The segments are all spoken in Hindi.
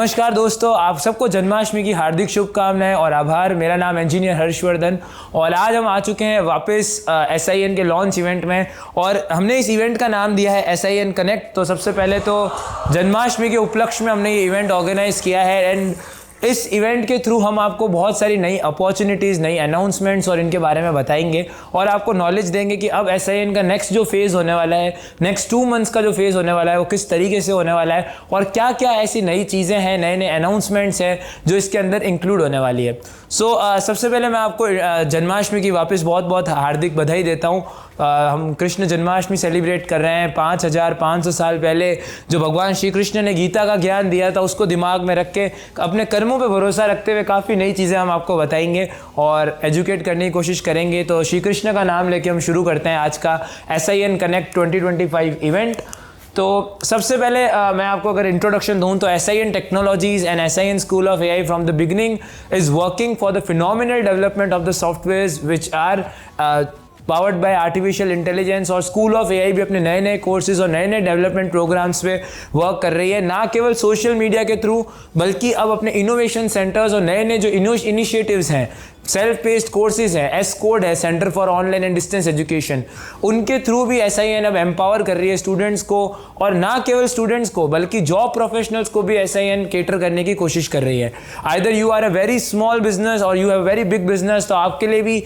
नमस्कार दोस्तों, आप सबको जन्माष्टमी की हार्दिक शुभकामनाएं और आभार। मेरा नाम इंजीनियर हर्षवर्धन और आज हम आ चुके हैं वापस SIN के लॉन्च इवेंट में और हमने इस इवेंट का नाम दिया है SIN कनेक्ट। तो सबसे पहले तो जन्माष्टमी के उपलक्ष्य में हमने ये इवेंट ऑर्गेनाइज किया है एंड इस इवेंट के थ्रू हम आपको बहुत सारी नई अपॉर्चुनिटीज़, नई अनाउंसमेंट्स और इनके बारे में बताएंगे और आपको नॉलेज देंगे कि अब SIN का नेक्स्ट जो फेज़ होने वाला है, नेक्स्ट 2 मंथ्स का जो फेज़ होने वाला है वो किस तरीके से होने वाला है और क्या क्या ऐसी नई चीज़ें हैं, नए नए अनाउंसमेंट्स हैं जो इसके अंदर इंक्लूड होने वाली है। सबसे पहले मैं आपको जन्माष्टमी की वापस बहुत बहुत हार्दिक बधाई देता हूँ। हम कृष्ण जन्माष्टमी सेलिब्रेट कर रहे हैं। 5500 साल पहले जो भगवान श्री कृष्ण ने गीता का ज्ञान दिया था उसको दिमाग में रख के अपने कर्मों पे भरोसा रखते हुए काफ़ी नई चीज़ें हम आपको बताएंगे और एजुकेट करने की कोशिश करेंगे। तो श्री कृष्ण का नाम लेके हम शुरू करते हैं आज का SIN कनेक्ट 2025 इवेंट। तो सबसे पहले मैं आपको अगर इंट्रोडक्शन दूं तो SIN technologies and SIN school of AI from the beginning is working for the phenomenal development of the softwares which are powered by artificial intelligence. और स्कूल ऑफ AI भी अपने नए नए कोर्सेज और नए नए डेवलपमेंट प्रोग्राम्स पे वर्क कर रही है, ना केवल सोशल मीडिया के थ्रू बल्कि अब अपने इनोवेशन सेंटर्स और नए नए जो इनिशिएटिव्स हैं, सेल्फ पेस्ड कोर्सेज हैं, S-कोड है, centre for online and distance education, उनके थ्रू भी SIN अब एम्पावर कर रही है स्टूडेंट्स को और ना केवल स्टूडेंट्स को बल्कि जॉब प्रोफेशनल्स को भी SIN केटर करने की कोशिश कर रही है। Either you are a very small business और you have very big business, तो आपके लिए भी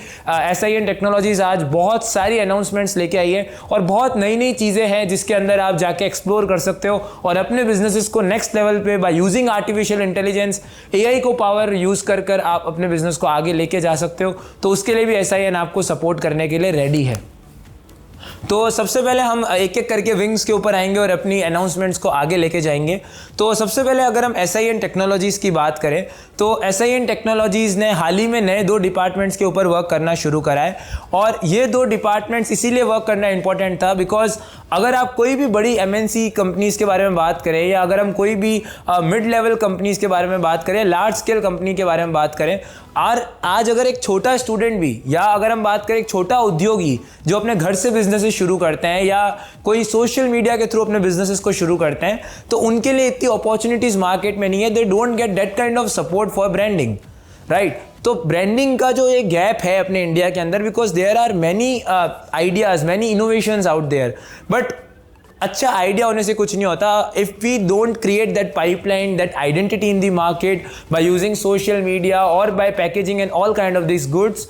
SIN टेक्नोलॉजीज आज बहुत सारी अनाउंसमेंट्स लेके आई है और बहुत नई नई चीज़ें हैं जिसके अंदर आप जाके एक्सप्लोर कर सकते हो और अपने बिजनेसेस को नेक्स्ट लेवल पे by using artificial intelligence, AI को पावर यूज कर कर आप अपने बिजनेस को आगे लेके जा सकते हो। तो उसके लिए भी SIN आपको सपोर्ट करने के लिए रेडी है। तो सबसे पहले हम एक एक करके विंग्स के ऊपर आएंगे और अपनी अनाउंसमेंट्स को आगे लेके जाएंगे। तो सबसे पहले अगर हम SIN टेक्नोलॉजीज़ की बात करें तो SIN टेक्नोलॉजीज़ ने हाल ही में नए 2 डिपार्टमेंट्स के ऊपर वर्क करना शुरू करा है और ये 2 डिपार्टमेंट्स इसीलिए वर्क करना इंपॉर्टेंट था बिकॉज अगर आप कोई भी बड़ी MNC कंपनीज़ के बारे में बात करें या अगर हम कोई भी मिड लेवल कंपनीज़ के बारे में बात करें, लार्ज स्केल कंपनी के बारे में बात करें, और आज अगर एक छोटा स्टूडेंट भी या अगर हम बात करें एक छोटा उद्योगी जो अपने घर से बिजनेसेस शुरू करते हैं या कोई सोशल मीडिया के थ्रू अपने बिजनेसेस को शुरू करते हैं, तो उनके लिए इतनी अपॉर्चुनिटीज़ मार्केट में नहीं है। They don't get that kind of support for branding, right. तो ब्रांडिंग का जो एक गैप है अपने इंडिया के अंदर, because there are many ideas, many innovations out there, but अच्छा आइडिया होने से कुछ नहीं होता if we don't create that pipeline, that identity in the market by using social media और by packaging and all kind of this goods.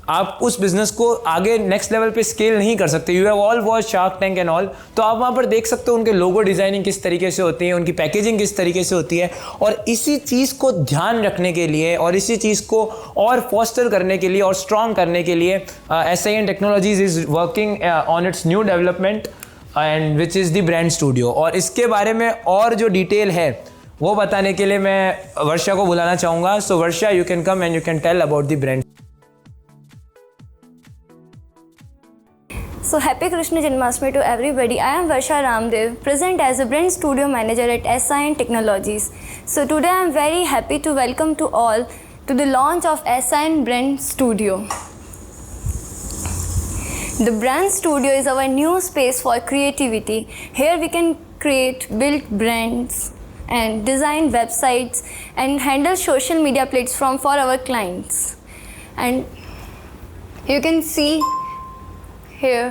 आप उस बिजनेस को आगे नेक्स्ट लेवल पे स्केल नहीं कर सकते। You have all watch shark tank and all, तो आप वहाँ पर देख सकते हो उनके लोगो डिज़ाइनिंग किस तरीके से होती है, उनकी पैकेजिंग किस तरीके से होती है। और इसी चीज़ को ध्यान रखने के लिए और इसी चीज़ को और फॉस्टर करने के लिए और स्ट्रॉन्ग करने के लिए SIN technologies is working on it's new development and which is the brand studio. और इसके बारे में और जो डिटेल है वो बताने के लिए मैं वर्षा को बुलाना चाहूँगा। So Varsha, you can come and you can tell about the brand. So happy Krishna Janmashtami to everybody. I am Varsha Ramdev, present as a brand studio manager at SIN Technologies. So today I am very happy to welcome to all to the launch of SIN Brand Studio. The Brand Studio is our new space for creativity. Here we can create, build brands and design websites and handle social media platforms for our clients. And you can see here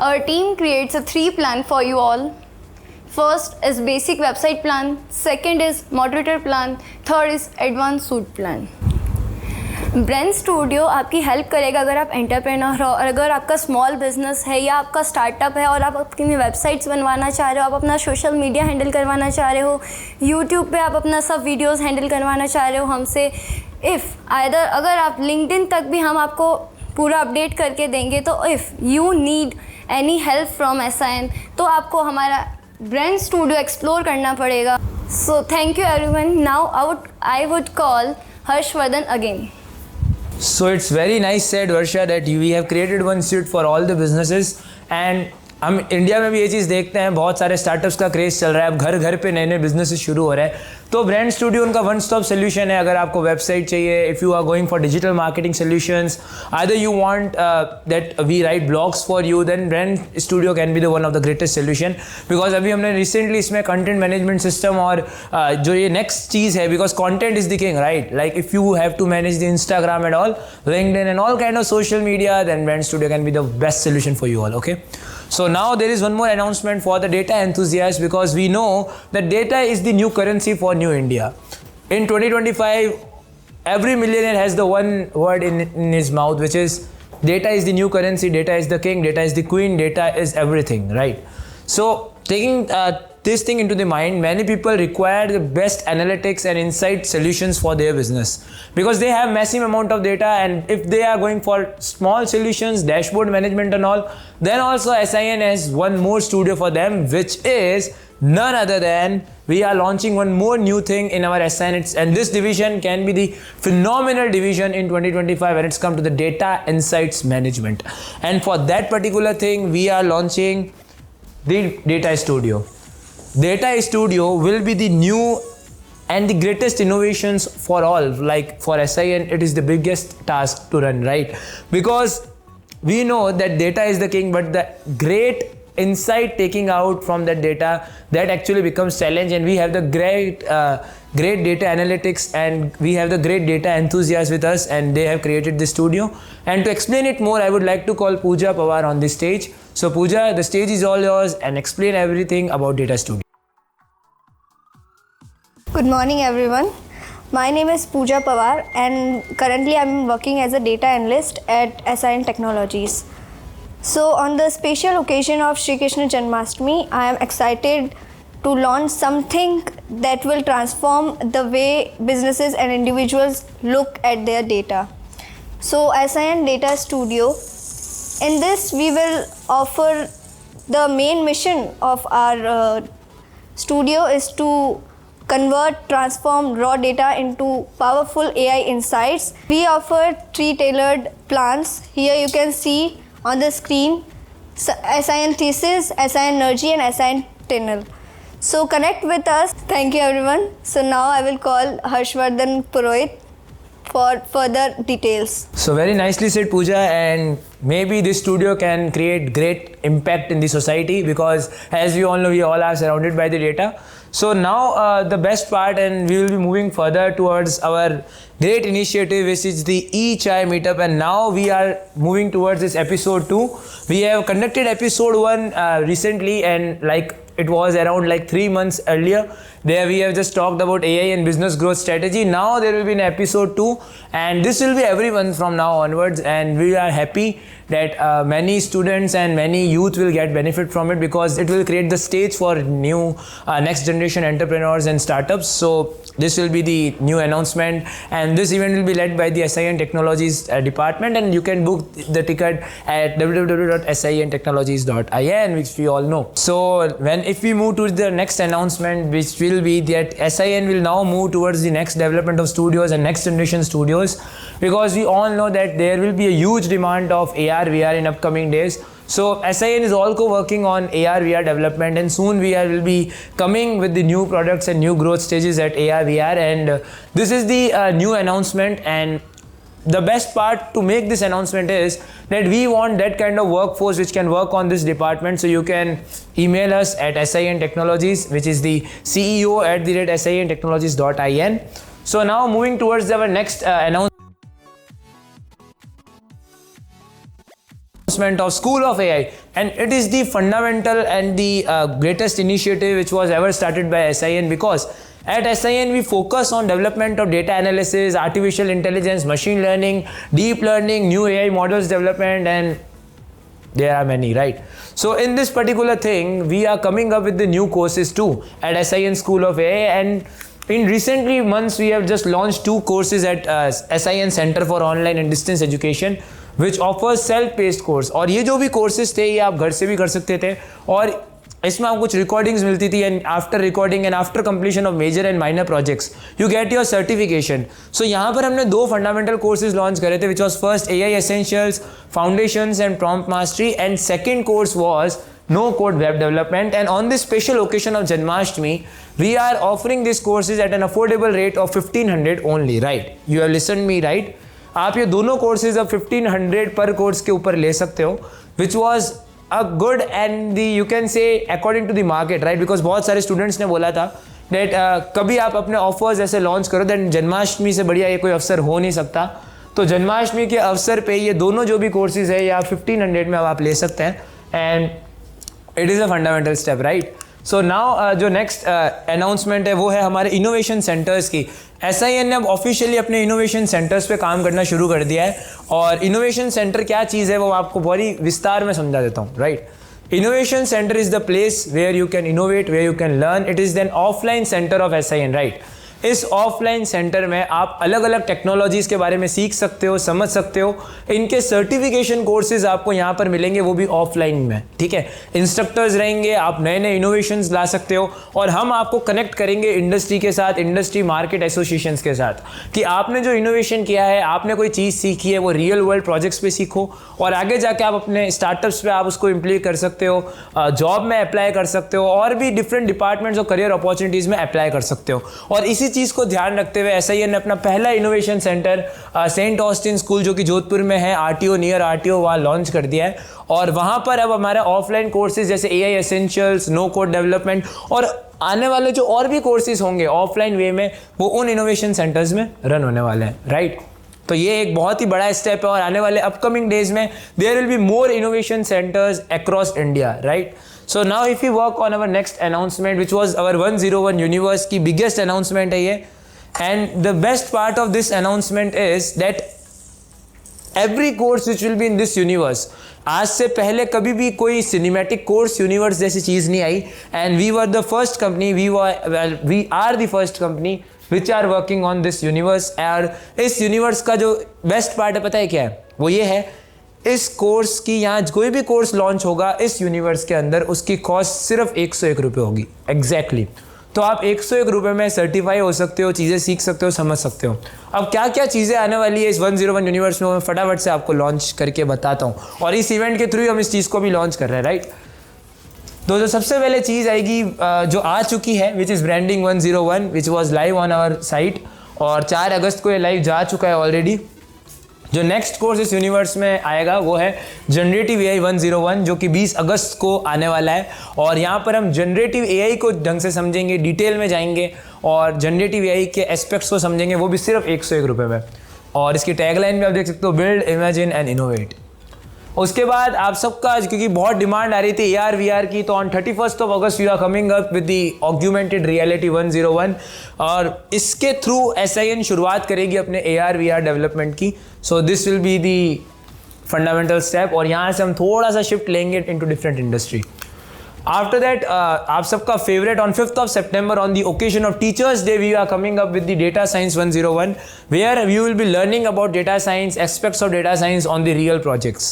our team creates a 3 plan for you all. First is basic website plan, second is moderator plan, third is advanced suite plan. Brand studio आपकी हेल्प करेगा अगर आप एंटरप्रेन्योर हो और अगर आपका स्मॉल बिजनेस है या आपका स्टार्टअप है और आप अपनी वेबसाइट्स बनवाना चाह रहे हो, आप अपना सोशल मीडिया हैंडल करवाना चाह रहे हो, यूट्यूब पे आप अपना सब वीडियोस हैंडल करवाना चाह रहे हो हमसे, अगर आप लिंक्डइन तक भी हम आपको पूरा अपडेट करके देंगे। तो if you need any help from SIN तो आपको हमारा ब्रांड स्टूडियो एक्सप्लोर करना पड़ेगा। So thank you everyone. Now I would call Harshvardhan again. So it's very nice said, Varsha, that we have created one suite for all the businesses and हम इंडिया में भी ये चीज़ देखते हैं, बहुत सारे स्टार्टअप्स का क्रेज चल रहा है, अब घर घर पे नए नए बिजनेसेस शुरू हो रहे हैं। तो ब्रांड स्टूडियो उनका वन स्टॉप सोल्यूशन है। अगर आपको वेबसाइट चाहिए, if you are going for digital marketing solutions, either you want that we write blogs for you, then brand studio can be the one of the greatest solution. Because अभी हमने रिसेंटली इसमें कंटेंट मैनेजमेंट सिस्टम और जो ये नेक्स्ट चीज़ है, because content is the king, right? Like if you have to manage the Instagram and all, LinkedIn and all kind of social media, then brand studio can be the best solution for you all. Okay, so now there is one more announcement for the data enthusiasts, because we know that data is the new currency for new India. In 2025, every millionaire has the one word in his mouth, which is data is the new currency, data is the king, data is the queen, data is everything, right? So taking this thing into the mind, many people require the best analytics and insight solutions for their business, because they have massive amount of data, and if they are going for small solutions, dashboard management and all, then also SIN has one more studio for them, which is none other than we are launching one more new thing in our SIN, and this division can be the phenomenal division in 2025 when it's come to the data insights management. And for that particular thing, we are launching the Data Studio. Data Studio will be the new and the greatest innovations for all. Like for SIN, it is the biggest task to run, right? Because we know that data is the king, but the great insight taking out from that data, that actually becomes challenge. And we have the great data analytics, and we have the great data enthusiasts with us, and they have created this studio. And to explain it more, I would like to call Pooja Pawar on the stage. So Pooja, the stage is all yours, and explain everything about Data Studio. Good morning, everyone. My name is Pooja Pawar, and currently I'm working as a data analyst at SIN Technologies. So on the special occasion of Shri Krishna Janmashtami, I am excited to launch something that will transform the way businesses and individuals look at their data. So SIN Data Studio, in this we will offer, the main mission of our studio is to convert, transform raw data into powerful AI insights. We offer 3 tailored plans. Here you can see on the screen SIN Thesis, SIN Energy and SIN Tunnel. So connect with us. Thank you, everyone. So now I will call Harshvardhan Purohit for further details. So very nicely said, Pooja, and maybe this studio can create great impact in the society, because as we all know, we all are surrounded by the data. So now the best part, and we will be moving further towards our great initiative, which is the e-Chai meetup, and now we are moving towards this episode 2. We have conducted episode 1 recently, and like it was around like 3 months earlier. There we have just talked about AI and business growth strategy. Now there will be an episode 2, and this will be everyone from now onwards, and we are happy that many students and many youth will get benefit from it, because it will create the stage for new next generation entrepreneurs and startups. So this will be the new announcement, and this event will be led by the SIN Technologies department, and you can book the ticket at www.sintechnologies.in, which we all know. So if we move to the next announcement, which will be that SIN will now move towards the next development of studios and next generation studios, because we all know that there will be a huge demand of AR VR in upcoming days. So SIN is also working on AR VR development, and soon we will be coming with the new products and new growth stages at AR VR, and this is the new announcement. And the best part to make this announcement is that we want that kind of workforce which can work on this department. So you can email us at SIN Technologies, which is the CEO@sintechnologies.in. So now moving towards our next announcement of School of AI, and it is the fundamental and the greatest initiative which was ever started by SIN, because at SIN we focus on development of data analysis, artificial intelligence, machine learning, deep learning, new AI models development, and there are many, right? So in this particular thing, we are coming up with the new courses too at SIN School of AI, and in recently months we have just launched 2 courses at SIN Center for Online and Distance Education, which offers self-paced course. और ये जो भी courses थे, ये आप घर से भी कर सकते थे, और इसमें आपको कुछ रिकॉर्डिंग्स मिलती थी, and after recording and after completion of major and minor projects you get your certification. So यहाँ पर हमने 2 फंडामेंटल कोर्सेज लॉन्च करे थे, which was first AI essentials, foundations and prompt mastery, and second course was no code web development. And on this special occasion of Janmashtami, we are offering these courses at an affordable rate of 1500 only, right? You have listened me right? आप ये दोनों courses अब 1500 पर course के ऊपर ले सकते हो, which was a good and the you can say according to the market, right? Because बहुत सारे students ने बोला था that कभी आप अपने offers ऐसे launch करो, then जन्माष्टमी से बढ़िया ये कोई अवसर हो नहीं सकता। तो जन्माष्टमी के अवसर पे ये दोनों जो भी कोर्सेज है ये आप 1500 में आप ले सकते हैं, and it is a fundamental step, right? So now जो नेक्स्ट अनाउंसमेंट है वो है हमारे इनोवेशन सेंटर्स की। SIN ने अब ऑफिशियली अपने इनोवेशन सेंटर्स पे काम करना शुरू कर दिया है, और इनोवेशन सेंटर क्या चीज़ है वो आपको बड़ी विस्तार में समझा देता हूँ, right? Innovation centre is the place where you can innovate, where you can learn. It is then offline centre of SIN, right? इस ऑफलाइन सेंटर में आप अलग अलग टेक्नोलॉजीज़ के बारे में सीख सकते हो, समझ सकते हो। इनके सर्टिफिकेशन कोर्सेज आपको यहाँ पर मिलेंगे, वो भी ऑफलाइन में, ठीक है? इंस्ट्रक्टर्स रहेंगे, आप नए नए इनोवेशंस ला सकते हो, और हम आपको कनेक्ट करेंगे इंडस्ट्री के साथ, इंडस्ट्री मार्केट एसोसिएशंस के साथ, कि आपने जो इनोवेशन किया है, आपने कोई चीज़ सीखी है, वो रियल वर्ल्ड प्रोजेक्ट्स पे सीखो, और आगे जाके आप अपने स्टार्टअप्स पे आप उसको इम्प्लीमेंट कर सकते हो, जॉब में अप्लाई कर सकते हो, और भी डिफरेंट डिपार्टमेंट्स और करियर अपॉर्चुनिटीज़ में अप्लाई कर सकते हो। और इसी चीज़ को ध्यान रखते हुए SIN ने अपना पहला innovation centre saint Austin school, जो कि जोधपुर में है, RTO नियर RTO, वहाँ लॉन्च कर दिया है। और वहाँ पर अब हमारा ऑफलाइन कोर्सेज जैसे AI essentials, no code development, और आने वाले जो और भी कोर्सेज होंगे ऑफलाइन वे में, वो उन इनोवेशन सेंटर्स में रन होने वाले हैं, राइट? तो ये एक बहुत ही बड़ा स्टेप है, और आने वाले अपकमिंग डेज में there will be more innovation centres across India, right? So now if we work on our next announcement, which was our 101 universe की biggest announcement है ये, and the best part of this announcement is that every course which will be in this universe, आज से पहले कभी भी कोई सिनेमैटिक कोर्स यूनिवर्स जैसी चीज़ नहीं आई, and we were the first company, we are the first company which are working on this universe। और इस यूनिवर्स का जो बेस्ट पार्ट है पता है क्या है? वो ये है, इस कोर्स की, यहाँ कोई भी कोर्स लॉन्च होगा इस यूनिवर्स के अंदर, उसकी कॉस्ट सिर्फ 101 रुपये होगी, एग्जैक्टली। तो आप 101 रुपये में सर्टिफाई हो सकते हो, चीज़ें सीख सकते हो, समझ सकते हो। अब क्या क्या चीज़ें आने वाली है इस 101 यूनिवर्स में, मैं फटाफट से आपको लॉन्च करके बताता हूँ, और इस इवेंट के थ्रू हम इस चीज़ को भी लॉन्च कर रहे हैं, राइट? तो जो सबसे पहले चीज़ आएगी जो आ चुकी है, which is branding 101, which was live on our site, और 4 अगस्त को ये लाइव जा चुका है ऑलरेडी। जो नेक्स्ट कोर्स इस यूनिवर्स में आएगा वो है जनरेटिव AI 101, जो कि 20 अगस्त को आने वाला है, और यहाँ पर हम जनरेटिव AI को ढंग से समझेंगे, डिटेल में जाएंगे, और जनरेटिव AI के एस्पेक्ट्स को समझेंगे, वो भी सिर्फ 101 रुपये में। और इसकी टैगलाइन भी आप देख सकते हो, बिल्ड, इमेजिन एंड इनोवेट। उसके बाद आप सबका, क्योंकि बहुत डिमांड आ रही थी AR VR की, तो on 31st of August we are coming up with the augmented reality 101, और इसके थ्रू SIN शुरुआत करेगी अपने AR VR डेवलपमेंट की। So this will be the fundamental step, और यहाँ से हम थोड़ा सा शिफ्ट लेंगे into different industry. After that आप सबका favourite, on 5th of September on the occasion of Teachers Day, we are coming up with the Data Science 101, where we will be learning about data science, aspects of data science on the real projects।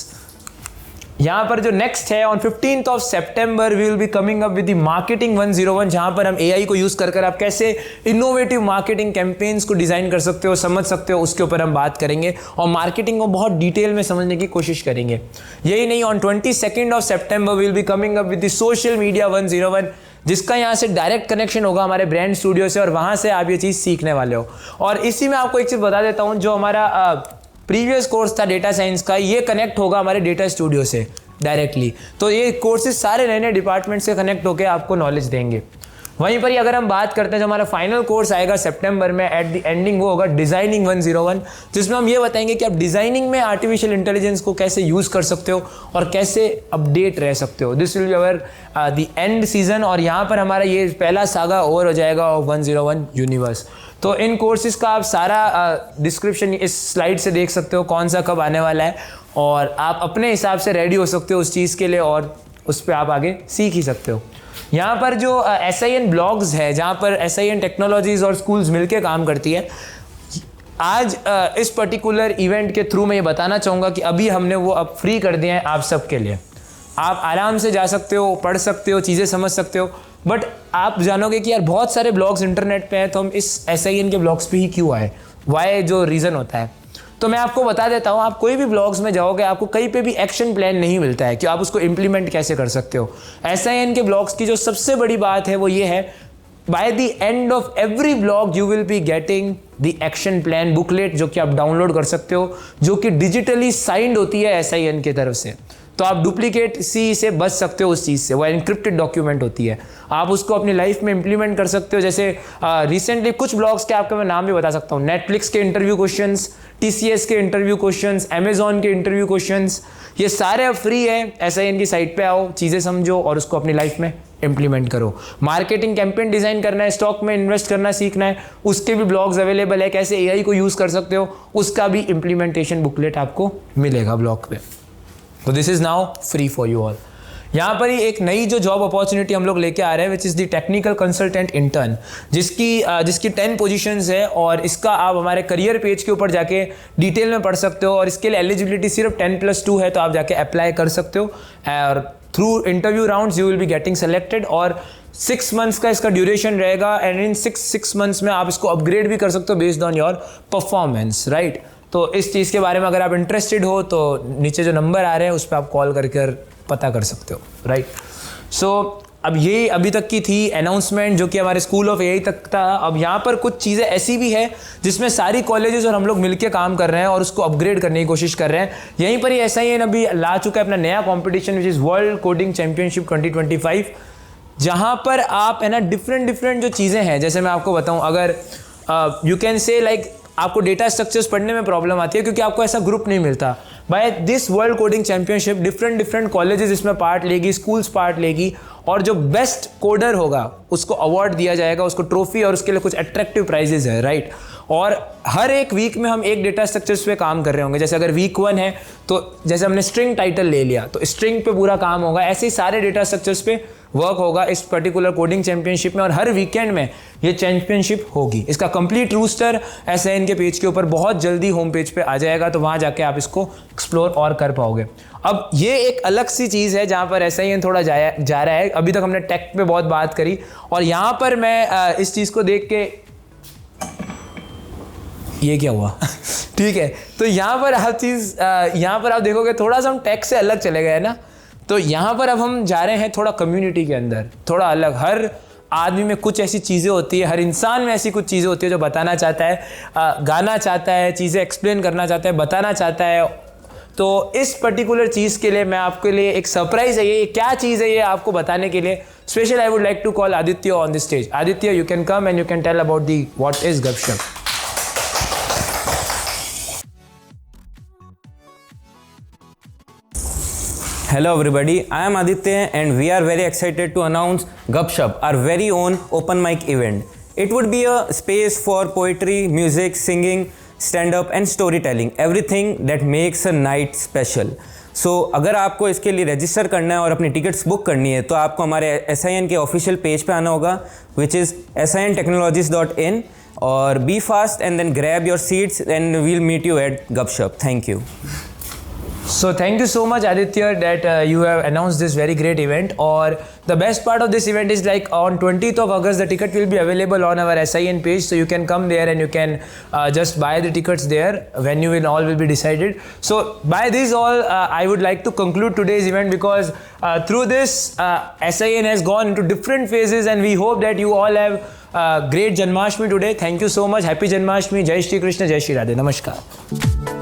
यहाँ पर जो नेक्स्ट है, on 15th of September we will be coming up with the marketing 101, जहाँ पर हम AI को यूज़ कर आप कैसे इनोवेटिव मार्केटिंग कैंपेन्स को डिज़ाइन कर सकते हो, समझ सकते हो, उसके ऊपर हम बात करेंगे, और मार्केटिंग को बहुत डिटेल में समझने की कोशिश करेंगे। यही नहीं, on 22nd of September we will be coming up with the social media 101, जिसका यहाँ से डायरेक्ट कनेक्शन होगा हमारे ब्रांड स्टूडियो से, और वहाँ से आप ये चीज़ सीखने वाले हो। और इसी में आपको एक चीज़ बता देता हूँ, जो हमारा प्रीवियस कोर्स था डेटा साइंस का, ये कनेक्ट होगा हमारे डेटा स्टूडियो से डायरेक्टली। तो ये कोर्सेज सारे नए नए डिपार्टमेंट से कनेक्ट होकर आपको नॉलेज देंगे। वहीं पर ही अगर हम बात करते हैं, जो हमारा फाइनल कोर्स आएगा सितंबर में एट द एंडिंग, वो होगा डिज़ाइनिंग 101, जिसमें हम ये बताएंगे कि आप डिज़ाइनिंग में आर्टिफिशियल इंटेलिजेंस को कैसे यूज़ कर सकते हो और कैसे अपडेट रह सकते हो। This will be our the end season, और यहाँ पर हमारा ये पहला सागा ओवर हो जाएगा ऑफ 101 यूनिवर्स। तो इन कोर्सेज़ का आप सारा डिस्क्रिप्शन इस स्लाइड से देख सकते हो, कौन सा कब आने वाला है, और आप अपने हिसाब से रेडी हो सकते हो उस चीज़ के लिए, और उस पर आप आगे सीख ही सकते हो। यहाँ पर जो SIN ब्लॉग्स है, जहाँ पर SIN टेक्नोलॉजीज़ और स्कूल्स मिलके काम करती है, आज इस पर्टिकुलर इवेंट के थ्रू मैं ये बताना चाहूँगा कि अभी हमने वो अब फ्री कर दिए हैं आप सब के लिए। आप आराम से जा सकते हो, पढ़ सकते हो, चीज़ें समझ सकते हो, बट आप जानोगे कि यार बहुत सारे ब्लॉग्स इंटरनेट पे हैं, तो हम इस SIN के ब्लॉग्स पे ही क्यों आए, वाई जो रीज़न होता है। तो मैं आपको बता देता हूँ, आप कोई भी ब्लॉग्स में जाओगे आपको कहीं पे भी एक्शन प्लान नहीं मिलता है कि आप उसको इम्प्लीमेंट कैसे कर सकते हो। SIN के ब्लॉग्स की जो सबसे बड़ी बात है वो ये है, by the end of every blog you will be getting the action plan booklet, जो कि आप डाउनलोड कर सकते हो, जो कि डिजिटली साइंड होती है SIN की तरफ से। तो आप डुप्लीकेट से बच सकते हो उस चीज़ से, वो एनक्रिप्टेड डॉक्यूमेंट होती है, आप उसको अपनी लाइफ में इंप्लीमेंट कर सकते हो। जैसे रिसेंटली कुछ ब्लॉग्स के आपको मैं नाम भी बता सकता हूँ, नेटफ्लिक्स के इंटरव्यू क्वेश्चंस, TCS के इंटरव्यू क्वेश्चंस, अमेजॉन के इंटरव्यू क्वेश्चंस, ये सारे अब फ्री है। SIN की साइट पे आओ, चीज़ें समझो और उसको अपनी लाइफ में इंप्लीमेंट करो। मार्केटिंग कैंपेन डिज़ाइन करना है, स्टॉक में इन्वेस्ट करना सीखना है, उसके भी ब्लॉग्स अवेलेबल है, कैसे AI को यूज़ कर सकते हो, उसका भी इम्प्लीमेंटेशन बुकलेट आपको मिलेगा ब्लॉग पे। तो this is now free for you all. यहाँ पर ही एक नई जो जॉब अपॉर्चुनिटी हम लोग लेके आ रहे हैं, which is the technical consultant intern, जिसकी 10 पोजीशंस है और इसका आप हमारे करियर पेज के ऊपर जाके डिटेल में पढ़ सकते हो। और इसके लिए एलिजिबिलिटी सिर्फ 10+2 है, तो आप जाके अप्लाई कर सकते हो और through interview rounds you will be getting selected. और 6 मंथ्स का इसका ड्यूरेशन रहेगा एंड इन 6 मंथ्स में आप इसको अपग्रेड भी कर सकते हो based on your performance, right. तो इस चीज़ के बारे में अगर आप इंटरेस्टेड हो तो नीचे जो नंबर आ रहे हैं उस पर आप कॉल करके पता कर सकते हो, राइट। सो अब ये अभी तक की थी अनाउंसमेंट जो कि हमारे स्कूल ऑफ AI तक था। अब यहाँ पर कुछ चीज़ें ऐसी भी है जिसमें सारी कॉलेजेस और हम लोग मिलकर काम कर रहे हैं और उसको अपग्रेड करने की कोशिश कर रहे हैं। यहीं पर ही SIN अभी ला चुका है अपना नया competition which is world coding championship 2025, जहाँ पर आप है ना डिफरेंट जो चीज़ें हैं, जैसे मैं आपको बताऊँ, अगर यू कैन से लाइक आपको डेटा स्ट्रक्चर्स पढ़ने में प्रॉब्लम आती है क्योंकि आपको ऐसा ग्रुप नहीं मिलता। By this world coding championship different colleges इसमें पार्ट लेगी, स्कूल्स पार्ट लेगी, और जो बेस्ट कोडर होगा उसको अवार्ड दिया जाएगा, उसको ट्रॉफी और उसके लिए कुछ अट्रैक्टिव प्राइजेज है, राइट। और हर एक वीक में हम एक डेटा स्ट्रक्चर्स पे काम कर रहे होंगे। जैसे अगर वीक 1 है तो जैसे हमने स्ट्रिंग टाइटल ले लिया तो स्ट्रिंग पे पूरा काम होगा, ऐसे ही सारे डेटा स्ट्रक्चर्स पे वर्क होगा इस पर्टिकुलर कोडिंग चैंपियनशिप में। और हर वीकेंड में ये चैंपियनशिप होगी। इसका कंप्लीट रूस्टर SIN के पेज के ऊपर बहुत जल्दी होम पेज पे आ जाएगा, तो वहाँ जाके आप इसको एक्सप्लोर और कर पाओगे। अब ये एक अलग सी चीज़ है जहाँ पर SIN थोड़ा जा रहा है। अभी तक हमने टेक पे बहुत बात करी और यहाँ पर मैं इस चीज़ को देख के, ये क्या हुआ ठीक है, तो यहाँ पर आप देखोगे थोड़ा सा हम टेक से अलग चले गए ना। तो यहाँ पर अब हम जा रहे हैं थोड़ा कम्युनिटी के अंदर, थोड़ा अलग। हर आदमी में कुछ ऐसी चीज़ें होती है, हर इंसान में ऐसी कुछ चीज़ें होती है जो बताना चाहता है, गाना चाहता है, चीज़ें एक्सप्लेन करना चाहता है, बताना चाहता है। तो इस पर्टिकुलर चीज़ के लिए मैं आपके लिए एक सरप्राइज़ है, ये क्या चीज़ है ये आपको बताने के लिए special I would like to call Aditya on the stage. Aditya, you can come and you can tell about the what is Gupshup. Hello everybody, I am Aditya and we are very excited to announce Gupshup, our very own open mic event. It would be a space for poetry, music, singing, stand-up and storytelling, everything that makes a night special. So अगर आपको इसके लिए रजिस्टर करना है और अपनी टिकट्स बुक करनी है तो आपको हमारे SIN के ऑफिशियल पेज पे आना होगा which is sintechnologies.in और be fast and then grab your seats and we'll meet you at Gupshup. Thank you. So thank you so much Aditya that you have announced this very great event. और the best part of this event is like on 20th of August the ticket will be available on our SIN page, so you can come there and you can just buy the tickets there. Venue and all will be decided. So by this all I would like to conclude today's event because through this SIN has gone into different phases and we hope that you all have great Janmashtami today. Thank you so much. Happy Janmashtami. Jai Shri Krishna. Jai Shri Radhe. Namaskar.